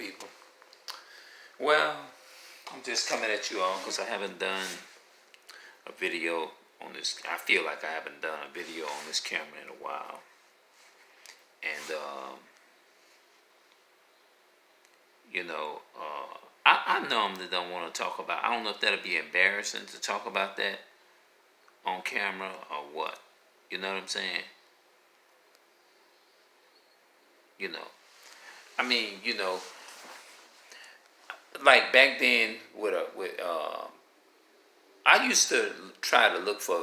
people. Well, I'm just coming at you all because I haven't done a video on this. I feel like I haven't done a video on this camera in a while. And, I normally don't want to talk about, I don't know if that'll be embarrassing to talk about that on camera or what. You know what I'm saying? You know, I mean, like back then I used to try to look for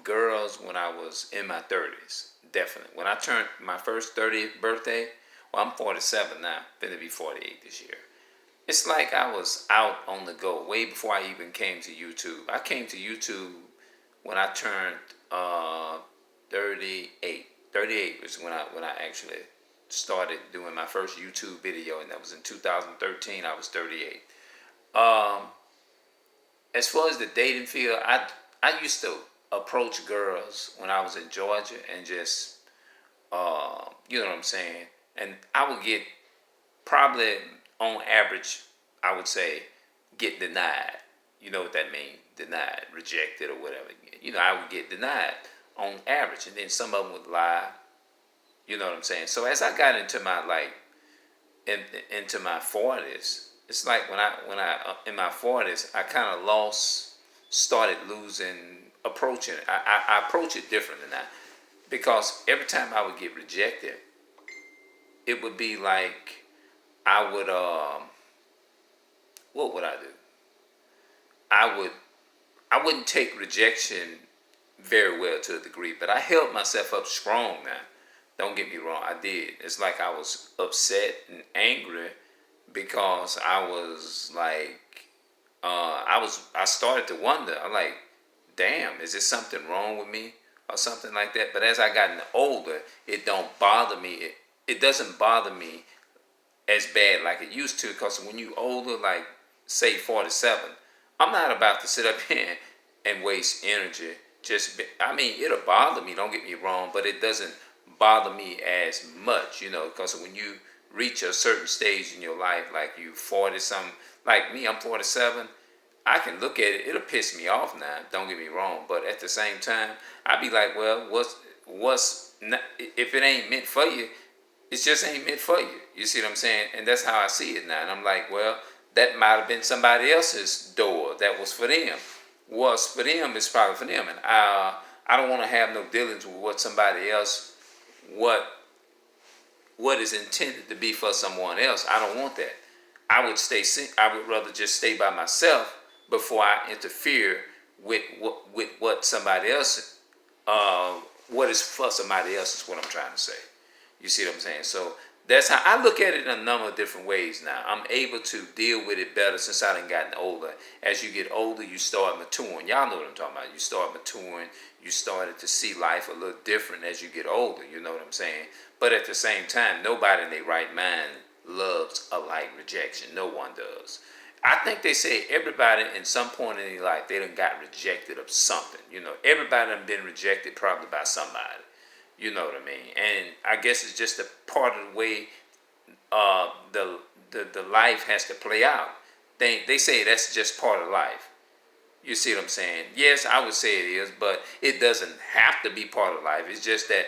girls when I was in my 30s. Definitely. When I turned my first 30th birthday, well, I'm 47 now. Gonna be 48 this year. It's like I was out on the go way before I even came to YouTube. I came to YouTube when I turned 38. 38 was when I actually started doing my first YouTube video, and that was in 2013. I was 38. As far as the dating field, I used to approach girls when I was in Georgia and just, you know what I'm saying? And I would get probably on average, I would say, get denied. You know what that means? Denied, rejected, or whatever. I would get denied on average, and then some of them would lie. You know what I'm saying? So as I got into my into my 40s, it's like when I in my 40s, I kind of started losing approaching it. I approach it differently now, because every time I would get rejected, it would be like I would what would I do? I wouldn't take rejection very well to a degree, but I held myself up strong now. Don't get me wrong, I did. It's like I was upset and angry because I was like, I started to wonder. I'm like, damn, is there something wrong with me or something like that? But as I gotten older, it don't bother me. It doesn't bother me as bad like it used to, because when you older, like say 47, I'm not about to sit up here and waste energy. It'll bother me, don't get me wrong, but it doesn't bother me as much, because when you reach a certain stage in your life, like you 40 something, like me, I'm 47, I can look at it, it'll piss me off now, don't get me wrong, but at the same time, I be like, well, what's not, if it ain't meant for you, it just ain't meant for you. You see what I'm saying? And that's how I see it now. And I'm like, well, that might have been somebody else's door. That was for them. What's for them is probably for them. And I don't want to have no dealings with what somebody else, what is intended to be for someone else. I don't want that. I would rather just stay by myself before I interfere with what somebody else, what is for somebody else is what I'm trying to say. You see what I'm saying? So that's how I look at it in a number of different ways now. I'm able to deal with it better since I done gotten older. As you get older, you start maturing. Y'all know what I'm talking about. You start maturing. You started to see life a little different as you get older. You know what I'm saying? But at the same time, nobody in their right mind loves a light rejection. No one does. I think they say everybody in some point in their life, they done got rejected of something. Everybody done been rejected probably by somebody. You know what I mean? And I guess it's just a part of the way the life has to play out. They say that's just part of life. You see what I'm saying? Yes, I would say it is, but it doesn't have to be part of life. It's just that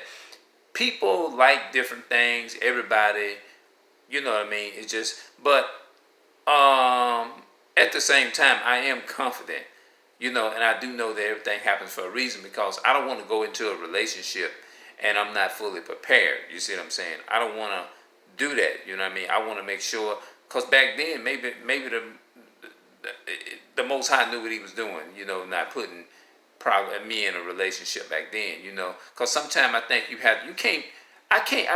people like different things. Everybody, you know what I mean? It's just, but at the same time, I am confident, and I do know that everything happens for a reason, because I don't want to go into a relationship and I'm not fully prepared. You see what I'm saying? I don't want to do that. You know what I mean? I want to make sure, because back then, maybe the Most High knew what he was doing, not putting probably me in a relationship back then, because sometimes I think I can't,